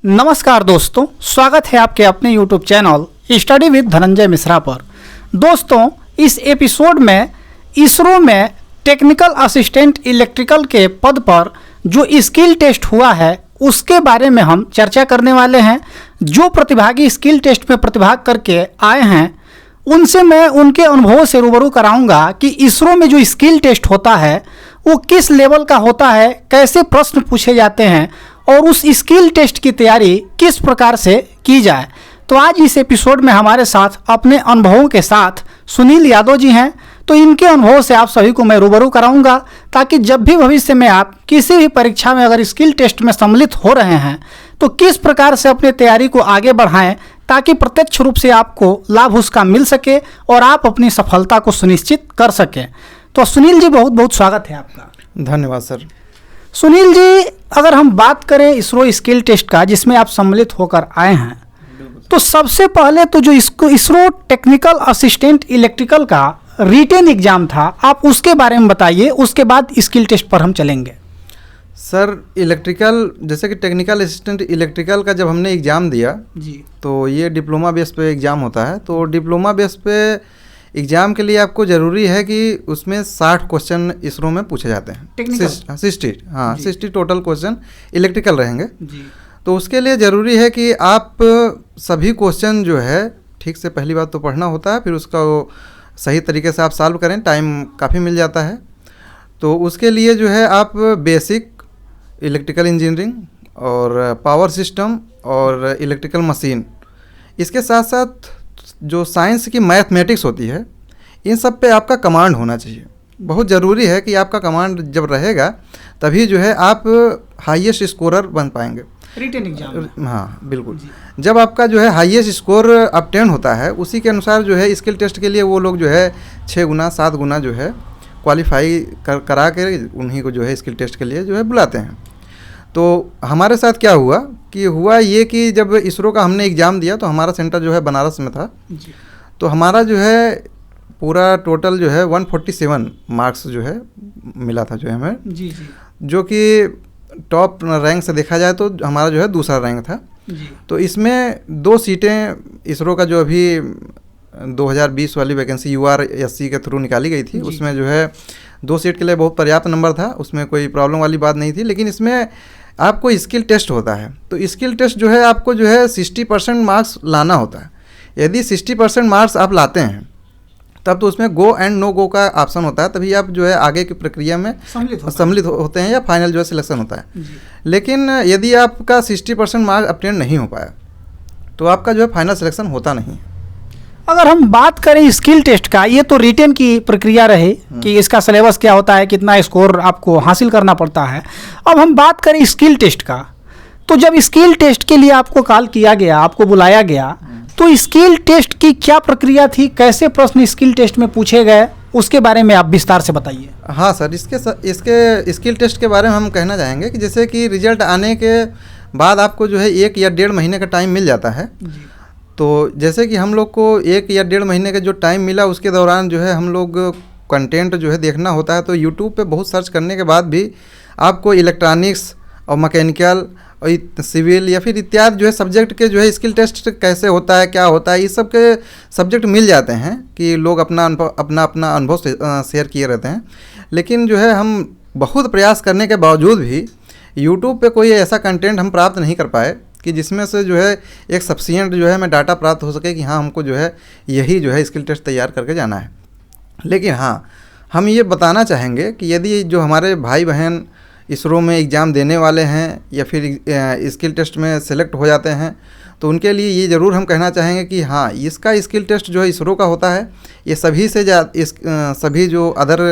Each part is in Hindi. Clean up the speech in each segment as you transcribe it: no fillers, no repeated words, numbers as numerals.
नमस्कार दोस्तों, स्वागत है आपके अपने YouTube channel study with Dhananjay Mishra पर। दोस्तों, इस एपिसोड में इसरो में टेक्निकल असिस्टेंट इलेक्ट्रिकल के पद पर जो स्किल टेस्ट हुआ है उसके बारे में हम चर्चा करने वाले हैं। जो प्रतिभागी स्किल टेस्ट में प्रतिभाग करके आए हैं उनसे मैं उनके अनुभवों से रूबरू कराऊंगा कि इसरो में जो स्किल टेस्ट होता है वो किस लेवल का होता है, कैसे प्रश्न पूछे जाते हैं और उस स्किल टेस्ट की तैयारी किस प्रकार से की जाए। तो आज इस एपिसोड में हमारे साथ अपने अनुभवों के साथ सुनील यादव जी हैं। तो इनके अनुभवों से आप सभी को मैं रूबरू कराऊंगा ताकि जब भी भविष्य में आप किसी भी परीक्षा में अगर स्किल टेस्ट में सम्मिलित हो रहे हैं तो किस प्रकार से अपनी तैयारी को आगे बढ़ाएं ताकि प्रत्यक्ष रूप से आपको लाभ उसका मिल सके और आप अपनी सफलता को सुनिश्चित कर सकें। तो सुनील जी, बहुत बहुत स्वागत है आपका। धन्यवाद सर। सुनील जी, अगर हम बात करें इसरो स्किल टेस्ट का जिसमें आप सम्मिलित होकर आए हैं, तो सबसे पहले तो जो इसरो टेक्निकल असिस्टेंट इलेक्ट्रिकल का रिटेन एग्जाम था, आप उसके बारे में बताइए, उसके बाद स्किल टेस्ट पर हम चलेंगे। सर, इलेक्ट्रिकल जैसे कि टेक्निकल असिस्टेंट इलेक्ट्रिकल का जब हमने एग्ज़ाम दिया जी, तो ये डिप्लोमा बेस पे एग्ज़ाम होता है। तो डिप्लोमा बेस पे एग्ज़ाम के लिए आपको ज़रूरी है कि उसमें 60 क्वेश्चन इसरो में पूछे जाते हैं। 60 टोटल क्वेश्चन इलेक्ट्रिकल रहेंगे जी। तो उसके लिए ज़रूरी है कि आप सभी क्वेश्चन जो है ठीक से पहली बात तो पढ़ना होता है, फिर उसका वो सही तरीके से आप सॉल्व करें, टाइम काफ़ी मिल जाता है। तो उसके लिए जो है आप बेसिक इलेक्ट्रिकल इंजीनियरिंग और पावर सिस्टम और इलेक्ट्रिकल मशीन, इसके साथ साथ जो साइंस की मैथमेटिक्स होती है, इन सब पे आपका कमांड होना चाहिए। बहुत ज़रूरी है कि आपका कमांड जब रहेगा तभी जो है आप हाईएस्ट स्कोरर बन पाएंगे रिटेन एग्जाम। हाँ बिल्कुल। जब आपका जो है हाईएस्ट स्कोर ऑब्टेन होता है उसी के अनुसार जो है स्किल टेस्ट के लिए वो लोग जो है 6 गुना 7 गुना जो है क्वालिफाई करा के उन्हीं को जो है स्किल टेस्ट के लिए जो है बुलाते हैं। तो हमारे साथ क्या हुआ ये कि जब इसरो का हमने एग्ज़ाम दिया तो हमारा सेंटर जो है बनारस में था जी। तो हमारा जो है पूरा टोटल जो है 147 मार्क्स जो है मिला था जो है हमें जी जी, जो कि टॉप रैंक से देखा जाए तो हमारा जो है दूसरा रैंक था जी। तो इसमें 2 सीटें इसरो का जो अभी 2020 वाली वैकेंसी URSC के थ्रू निकाली गई थी, उसमें जो है 2 सीट के लिए बहुत पर्याप्त नंबर था, उसमें कोई प्रॉब्लम वाली बात नहीं थी। लेकिन इसमें आपको स्किल टेस्ट होता है तो स्किल टेस्ट जो है आपको जो है 60% मार्क्स लाना होता है। यदि 60% मार्क्स आप लाते हैं तब तो उसमें गो एंड नो गो का ऑप्शन होता है, तभी आप जो है आगे की प्रक्रिया में सम्मिलित होते हैं या फाइनल जो है सिलेक्शन होता है। लेकिन यदि आपका 60% मार्क्स ऑब्टेन नहीं हो पाया तो आपका जो है फाइनल सिलेक्शन होता नहीं। अगर हम बात करें स्किल टेस्ट का, ये तो रिटेन की प्रक्रिया रहे कि इसका सिलेबस क्या होता है, कितना स्कोर आपको हासिल करना पड़ता है। अब हम बात करें स्किल टेस्ट का, तो जब स्किल टेस्ट के लिए आपको कॉल किया गया, आपको बुलाया गया, तो स्किल टेस्ट की क्या प्रक्रिया थी, कैसे प्रश्न स्किल टेस्ट में पूछे गए, उसके बारे में आप विस्तार से बताइए। हाँ सर, इसके स्किल टेस्ट के बारे में हम कहना चाहेंगे कि जैसे कि रिजल्ट आने के बाद आपको जो है 1 या 1.5 महीने का टाइम मिल जाता है। तो जैसे कि हम लोग को 1 या 1.5 महीने का जो टाइम मिला उसके दौरान जो है हम लोग कंटेंट जो है देखना होता है। तो यूट्यूब पे बहुत सर्च करने के बाद भी आपको इलेक्ट्रॉनिक्स और मैकेनिकल और सिविल या फिर इत्यादि जो है सब्जेक्ट के जो है स्किल टेस्ट कैसे होता है, क्या होता है, इस सब के सब्जेक्ट मिल जाते हैं कि लोग अपना अनुभव शेयर किए रहते हैं। लेकिन जो है हम बहुत प्रयास करने के बावजूद भी यूट्यूब पे कोई ऐसा कंटेंट हम प्राप्त नहीं कर पाए कि जिसमें से जो है एक सफिशिएंट जो है हमें डाटा प्राप्त हो सके कि हाँ हमको जो है यही जो है स्किल टेस्ट तैयार करके जाना है। लेकिन हाँ, हम ये बताना चाहेंगे कि यदि जो हमारे भाई बहन इसरो में एग्ज़ाम देने वाले हैं या फिर स्किल टेस्ट में सेलेक्ट हो जाते हैं तो उनके लिए ये ज़रूर हम कहना चाहेंगे कि हाँ, इसका स्किल टेस्ट जो है इसरो का होता है। ये सभी जो अदर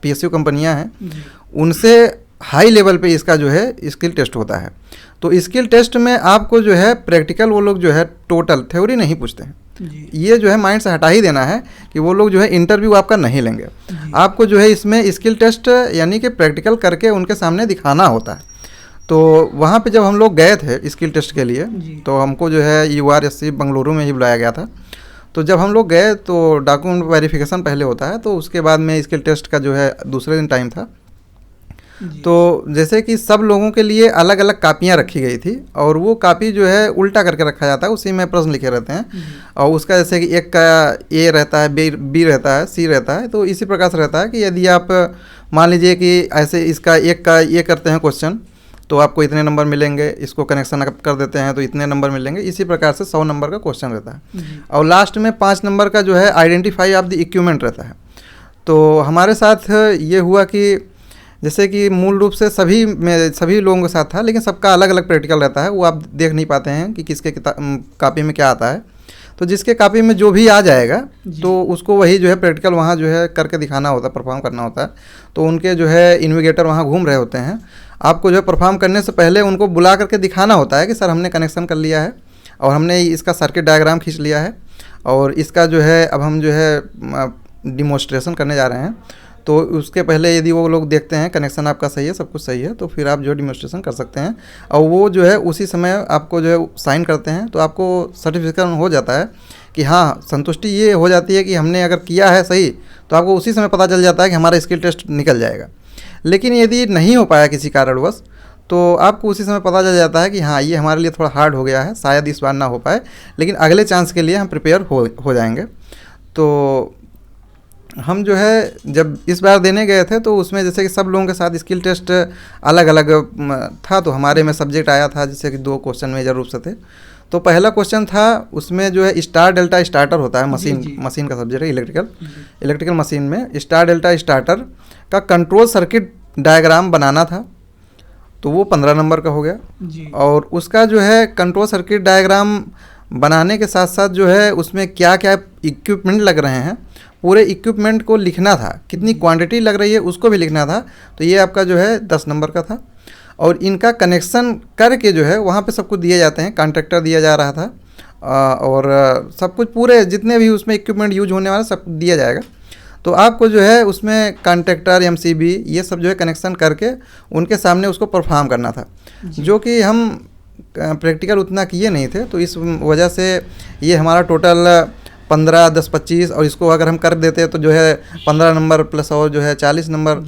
PSU कंपनियां हैं उनसे हाई लेवल पे इसका जो है स्किल टेस्ट होता है। तो स्किल टेस्ट में आपको जो है प्रैक्टिकल वो लोग जो है टोटल थ्योरी नहीं पूछते हैं। ये जो है माइंड से हटा ही देना है कि वो लोग जो है इंटरव्यू आपका नहीं लेंगे। आपको जो है इसमें स्किल टेस्ट यानी कि प्रैक्टिकल करके उनके सामने दिखाना होता है। तो वहाँ पे जब हम लोग गए थे स्किल टेस्ट के लिए तो हमको जो है URSC बेंगलुरु में ही बुलाया गया था। तो जब हम लोग गए तो डॉक्यूमेंट वेरिफिकेशन पहले होता है, तो उसके बाद में स्किल टेस्ट का जो है दूसरे दिन टाइम था। तो जैसे कि सब लोगों के लिए अलग अलग कापियाँ रखी गई थी और वो कापी जो है उल्टा करके रखा जाता है, उसी में प्रश्न लिखे रहते हैं। और उसका जैसे कि एक का ए रहता है, बी रहता है, सी रहता है। तो इसी प्रकार से रहता है कि यदि आप मान लीजिए कि ऐसे इसका एक का ये करते हैं क्वेश्चन तो आपको इतने नंबर मिलेंगे, इसको कनेक्शन आप कर देते हैं तो इतने नंबर मिलेंगे। इसी प्रकार से 100 नंबर का क्वेश्चन रहता है। और लास्ट में 5 नंबर का जो है आइडेंटिफाई ऑफ द इक्विपमेंट रहता है। तो हमारे साथ ये हुआ कि जैसे कि मूल रूप से सभी लोगों के साथ था, लेकिन सबका अलग अलग प्रैक्टिकल रहता है, वो आप देख नहीं पाते हैं कि किसके कापी में क्या आता है। तो जिसके कापी में जो भी आ जाएगा तो उसको वही जो है प्रैक्टिकल वहाँ जो है करके दिखाना होता है, परफॉर्म करना होता है। तो उनके जो है इन्विगेटर वहाँ घूम रहे होते हैं। आपको जो है परफॉर्म करने से पहले उनको बुला करके दिखाना होता है कि सर हमने कनेक्शन कर लिया है और हमने इसका सर्किट डायग्राम खींच लिया है और इसका जो है अब हम जो है डिमोन्स्ट्रेशन करने जा रहे हैं। तो उसके पहले यदि वो लोग देखते हैं कनेक्शन आपका सही है, सब कुछ सही है, तो फिर आप जो है डिमोन्स्ट्रेशन कर सकते हैं। और वो जो है उसी समय आपको जो है साइन करते हैं तो आपको सर्टिफिकेशन हो जाता है कि हाँ, संतुष्टि ये हो जाती है कि हमने अगर किया है सही, तो आपको उसी समय पता चल जाता है कि हमारा स्किल टेस्ट निकल जाएगा। लेकिन यदि नहीं हो पाया किसी कारणवश तो आपको उसी समय पता चल जाता है कि हाँ, ये हमारे लिए थोड़ा हार्ड हो गया है, शायद इस बार ना हो पाए, लेकिन अगले चांस के लिए हम प्रिपेयर हो जाएंगे। तो हम जो है जब इस बार देने गए थे तो उसमें जैसे कि सब लोगों के साथ स्किल टेस्ट अलग अलग था। तो हमारे में सब्जेक्ट आया था जैसे कि 2 क्वेश्चन मेजर रूप से थे। तो पहला क्वेश्चन था, उसमें जो है स्टार डेल्टा स्टार्टर होता है, मशीन का सब्जेक्ट है, इलेक्ट्रिकल मशीन में स्टार डेल्टा स्टार्टर का कंट्रोल सर्किट डायग्राम बनाना था। तो वो 15 नंबर का हो गया। और उसका जो है कंट्रोल सर्किट डायग्राम बनाने के साथ साथ जो है उसमें क्या क्या इक्विपमेंट लग रहे हैं, पूरे इक्विपमेंट को लिखना था, कितनी क्वांटिटी लग रही है उसको भी लिखना था। तो ये आपका जो है 10 नंबर का था। और इनका कनेक्शन करके जो है वहाँ पे सब कुछ दिए जाते हैं, कॉन्ट्रैक्टर दिया जा रहा था और सब कुछ पूरे जितने भी उसमें इक्विपमेंट यूज होने वाला सब दिया जाएगा। तो आपको जो है उसमें कॉन्ट्रैक्टर, एमसीबी ये सब जो है कनेक्शन करके उनके सामने उसको परफॉर्म करना था, जो कि हम प्रैक्टिकल उतना किए नहीं थे। तो इस वजह से ये हमारा टोटल 15, 10, 25 और इसको अगर हम कर देते तो जो है 15 नंबर प्लस और जो है 40 नंबर।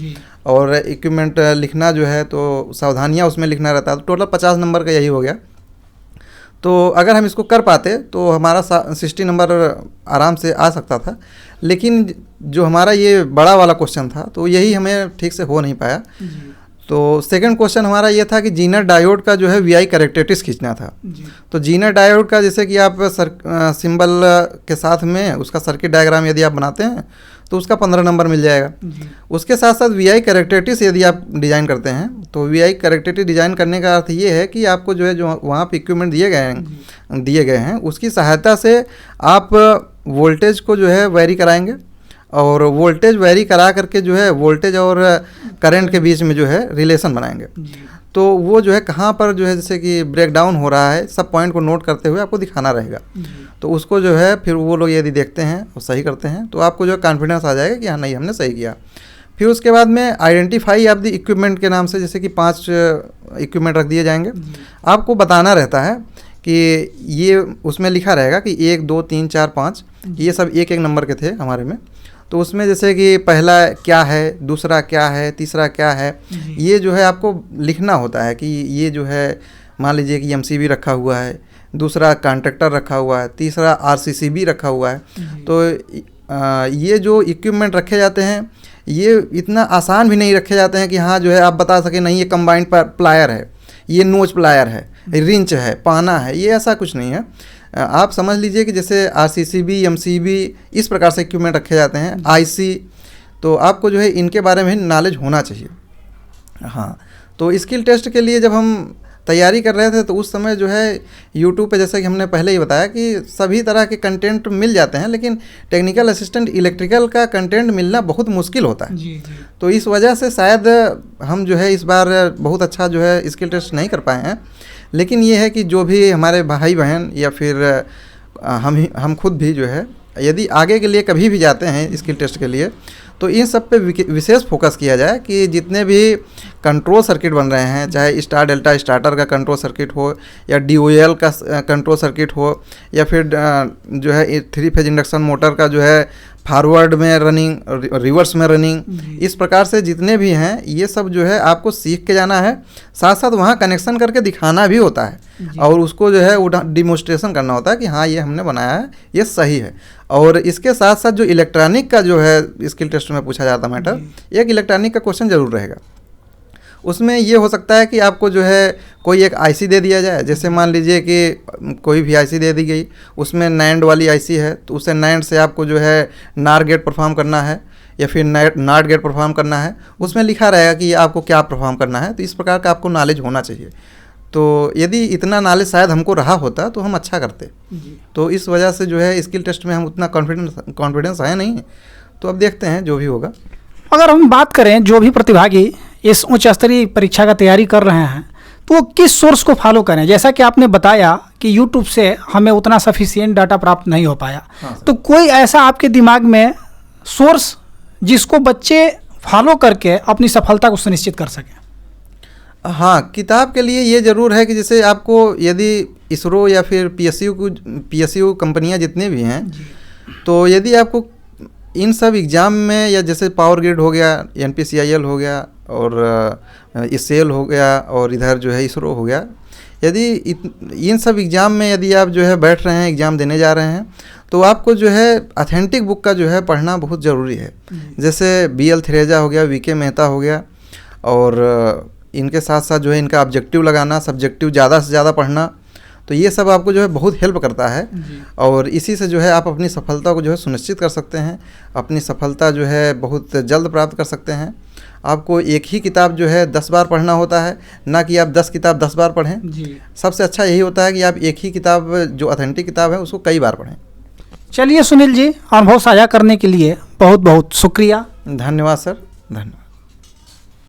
और इक्विपमेंट लिखना जो है तो सावधानियाँ उसमें लिखना रहता है, तो टोटल 50 नंबर का यही हो गया। तो अगर हम इसको कर पाते तो हमारा 60 नंबर आराम से आ सकता था। लेकिन जो हमारा ये बड़ा वाला क्वेश्चन था तो यही हमें ठीक से हो नहीं पाया। तो सेकंड क्वेश्चन हमारा ये था कि जीनर डायोड का जो है वीआई कैरेक्टरिस्टिक्स खींचना था। तो जीनर डायोड का जैसे कि आप सिंबल के साथ में उसका सर्किट डायग्राम यदि आप बनाते हैं तो उसका 15 नंबर मिल जाएगा। उसके साथ साथ वीआई कैरेक्टरिस्टिक्स यदि आप डिज़ाइन करते हैं तो वीआई कैरेक्टरिस्टिक्स डिज़ाइन करने का अर्थ ये है कि आपको जो है जो वहाँ पे इक्विपमेंट दिए गए हैं उसकी सहायता से आप वोल्टेज को जो है वेरी कराएंगे और वोल्टेज वेरी करा करके जो है वोल्टेज और करंट के बीच में जो है रिलेशन बनाएंगे। तो वो जो है कहाँ पर जो है जैसे कि ब्रेक डाउन हो रहा है, सब पॉइंट को नोट करते हुए आपको दिखाना रहेगा। तो उसको जो है फिर वो लोग यदि देखते हैं और सही करते हैं तो आपको जो है कॉन्फिडेंस आ जाएगा कि हाँ नहीं, हमने सही किया। फिर उसके बाद में आइडेंटिफाई ऑफ द इक्विपमेंट के नाम से जैसे कि 5 इक्विपमेंट रख दिए जाएंगे। आपको बताना रहता है कि ये उसमें लिखा रहेगा कि 1, 2, 3, 4, 5 ये सब एक नंबर के थे हमारे में। तो उसमें जैसे कि पहला क्या है, दूसरा क्या है, तीसरा क्या है, ये जो है आपको लिखना होता है कि ये जो है मान लीजिए कि एमसीबी रखा हुआ है, दूसरा कॉन्ट्रैक्टर रखा हुआ है, तीसरा आरसीसीबी रखा हुआ है। तो ये जो इक्विपमेंट रखे जाते हैं ये इतना आसान भी नहीं रखे जाते हैं कि हाँ जो है आप बता सकें नहीं ये कंबाइंड प्लायर है, ये नोच प्लायर है, रिंच है, पाना है, ये ऐसा कुछ नहीं है। आप समझ लीजिए कि जैसे आरसीसीबी, एमसीबी इस प्रकार से इक्विपमेंट रखे जाते हैं, आईसी। तो आपको जो है इनके बारे में नॉलेज होना चाहिए। हाँ, तो स्किल टेस्ट के लिए जब हम तैयारी कर रहे थे तो उस समय जो है यूट्यूब पे जैसा कि हमने पहले ही बताया कि सभी तरह के कंटेंट मिल जाते हैं, लेकिन टेक्निकल असिस्टेंट इलेक्ट्रिकल का कंटेंट मिलना बहुत मुश्किल होता है। तो इस वजह से शायद हम जो है इस बार बहुत अच्छा जो है स्किल टेस्ट नहीं कर पाए हैं। लेकिन ये है कि जो भी हमारे भाई बहन या फिर हम खुद भी जो है यदि आगे के लिए कभी भी जाते हैं स्किल टेस्ट के लिए तो इन सब पे विशेष फोकस किया जाए कि जितने भी कंट्रोल सर्किट बन रहे हैं, चाहे स्टार डेल्टा स्टार्टर का कंट्रोल सर्किट हो या DOL का कंट्रोल सर्किट हो या फिर जो है 3 फेज इंडक्शन मोटर का जो है फॉरवर्ड में रनिंग, रिवर्स में रनिंग, इस प्रकार से जितने भी हैं ये सब जो है आपको सीख के जाना है, साथ साथ वहाँ कनेक्शन करके दिखाना भी होता है और उसको जो है वो डिमोस्ट्रेशन करना होता है कि हाँ ये हमने बनाया है, ये सही है। और इसके साथ साथ जो इलेक्ट्रॉनिक का जो है स्किल टेस्ट में पूछा जाता मैटर, एक इलेक्ट्रॉनिक का क्वेश्चन जरूर रहेगा। उसमें ये हो सकता है कि आपको जो है कोई एक आईसी दे दिया जाए, जैसे मान लीजिए कि कोई भी आईसी दे दी गई, उसमें नैंड वाली आईसी है, तो उससे नैंड से आपको जो है नार गेट परफॉर्म करना है या फिर नाट गेट परफॉर्म करना है, उसमें लिखा रहेगा कि आपको क्या परफॉर्म करना है। तो इस प्रकार का आपको नॉलेज होना चाहिए। तो यदि इतना नॉलेज शायद हमको रहा होता तो हम अच्छा करते। तो इस वजह से जो है स्किल टेस्ट में हम उतना कॉन्फिडेंस है नहीं। तो अब देखते हैं जो भी होगा। अगर हम बात करें जो भी प्रतिभागी इस उच्च स्तरीय परीक्षा का तैयारी कर रहे हैं तो वो किस सोर्स को फॉलो करें? जैसा कि आपने बताया कि यूट्यूब से हमें उतना सफिशिएंट डाटा प्राप्त नहीं हो पाया, तो कोई ऐसा आपके दिमाग में सोर्स जिसको बच्चे फॉलो करके अपनी सफलता को सुनिश्चित कर सकें? हाँ, किताब के लिए ये ज़रूर है कि जैसे आपको यदि इसरो या फिर पीएसयू कंपनियां जितने भी हैं, तो यदि आपको इन सब एग्ज़ाम में या जैसे पावर ग्रिड हो गया, NPCIL हो गया और सेल हो गया और इधर जो है इसरो हो गया, यदि इन सब एग्ज़ाम में यदि आप जो है बैठ रहे हैं, एग्ज़ाम देने जा रहे हैं, तो आपको जो है ऑथेंटिक बुक का जो है पढ़ना बहुत ज़रूरी है। जैसे BL थ्रेजा हो गया, VK मेहता हो गया, और इनके साथ साथ जो है इनका ऑब्जेक्टिव लगाना, सब्जेक्टिव ज़्यादा से ज़्यादा पढ़ना, तो ये सब आपको जो है बहुत हेल्प करता है। और इसी से जो है आप अपनी सफलता को जो है सुनिश्चित कर सकते हैं, अपनी सफलता जो है बहुत जल्द प्राप्त कर सकते हैं। आपको एक ही किताब जो है 10 बार पढ़ना होता है, ना कि आप 10 किताब 10 बार पढ़ें। सबसे अच्छा यही होता है कि आप एक ही किताब जो ऑथेंटिक किताब है उसको कई बार पढ़ें। चलिए सुनील जी, अनुभव साझा करने के लिए बहुत बहुत शुक्रिया। धन्यवाद सर, धन्यवाद।